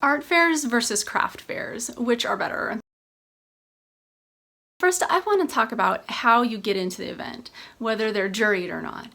Art fairs versus craft fairs, which are better? First, I want to talk about how you get into the event, whether they're juried or not.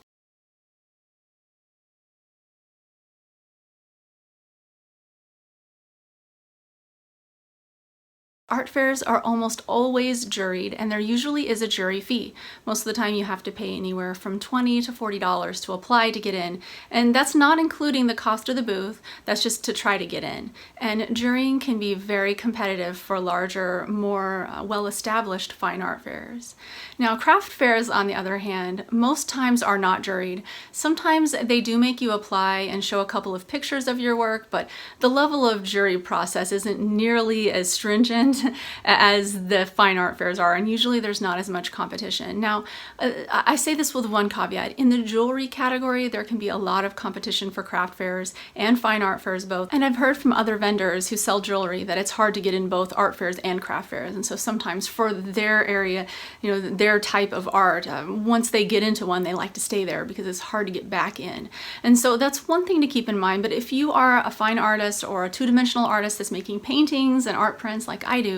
Art fairs are almost always juried, and there usually is a jury fee. Most of the time you have to pay anywhere from $20 to $40 to apply to get in, and that's not including the cost of the booth, that's just to try to get in. And jurying can be very competitive for larger, more well-established fine art fairs. Now, craft fairs, on the other hand, most times are not juried. Sometimes they do make you apply and show a couple of pictures of your work, but the level of jury process isn't nearly as stringent as the fine art fairs are, and usually there's not as much competition. Now, I say this with one caveat. In the jewelry category, there can be a lot of competition for craft fairs and fine art fairs both, and I've heard from other vendors who sell jewelry that it's hard to get in both art fairs and craft fairs, and so sometimes for their area, their type of art, once they get into one, they like to stay there because it's hard to get back in. And so that's one thing to keep in mind. But if you are a fine artist or a two-dimensional artist that's making paintings and art prints like I do,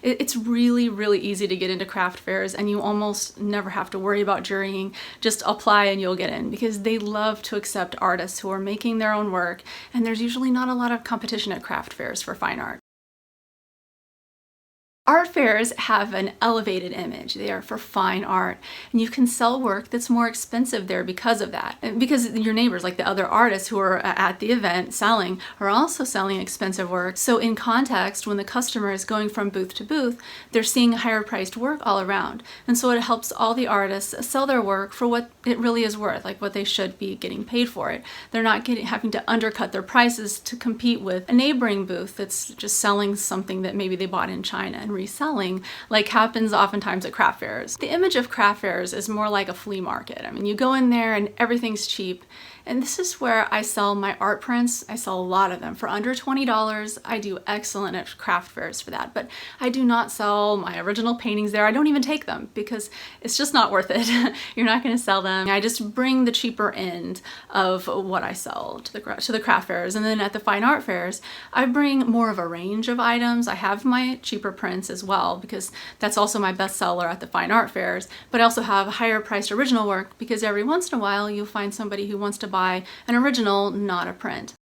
it's really, really easy to get into craft fairs, and you almost never have to worry about jurying. Just apply and you'll get in, because they love to accept artists who are making their own work, and there's usually not a lot of competition at craft fairs for fine art. Art fairs have an elevated image. They are for fine art, and you can sell work that's more expensive there because of that. And because your neighbors, like the other artists who are at the event selling, are also selling expensive work. So in context, when the customer is going from booth to booth, they're seeing higher priced work all around. And so it helps all the artists sell their work for what it really is worth, like what they should be getting paid for it. They're not having to undercut their prices to compete with a neighboring booth that's just selling something that maybe they bought in China and reselling, like happens oftentimes at craft fairs. The image of craft fairs is more like a flea market. I mean, you go in there and everything's cheap. And this is where I sell my art prints. I sell a lot of them for under $20. I do excellent at craft fairs for that, but I do not sell my original paintings there. I don't even take them because it's just not worth it. You're not going to sell them. I just bring the cheaper end of what I sell to the craft fairs. And then at the fine art fairs, I bring more of a range of items. I have my cheaper prints as well, because that's also my best seller at the fine art fairs, but I also have higher priced original work, because every once in a while you'll find somebody who wants to buy an original, not a print.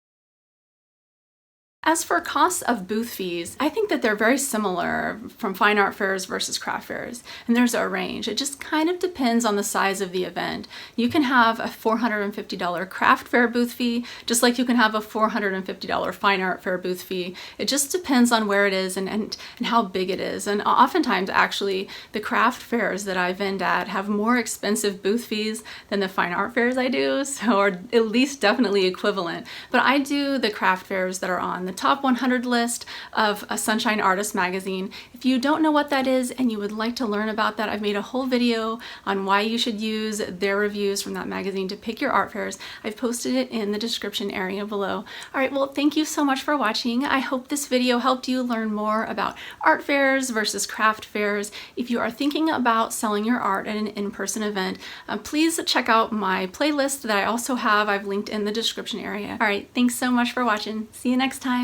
As for costs of booth fees, I think that they're very similar from fine art fairs versus craft fairs, and there's a range. It just kind of depends on the size of the event. You can have a $450 craft fair booth fee, just like you can have a $450 fine art fair booth fee. It just depends on where it is and how big it is. And oftentimes, actually, the craft fairs that I vend at have more expensive booth fees than the fine art fairs I do, so or at least definitely equivalent. But I do the craft fairs that are on the top 100 list of a Sunshine Artist magazine. If you don't know what that is and you would like to learn about that, I've made a whole video on why you should use their reviews from that magazine to pick your art fairs. I've posted it in the description area below. All right, well, thank you so much for watching. I hope this video helped you learn more about art fairs versus craft fairs. If you are thinking about selling your art at an in-person event, please check out my playlist that I also have. I've linked in the description area. All right, thanks so much for watching. See you next time.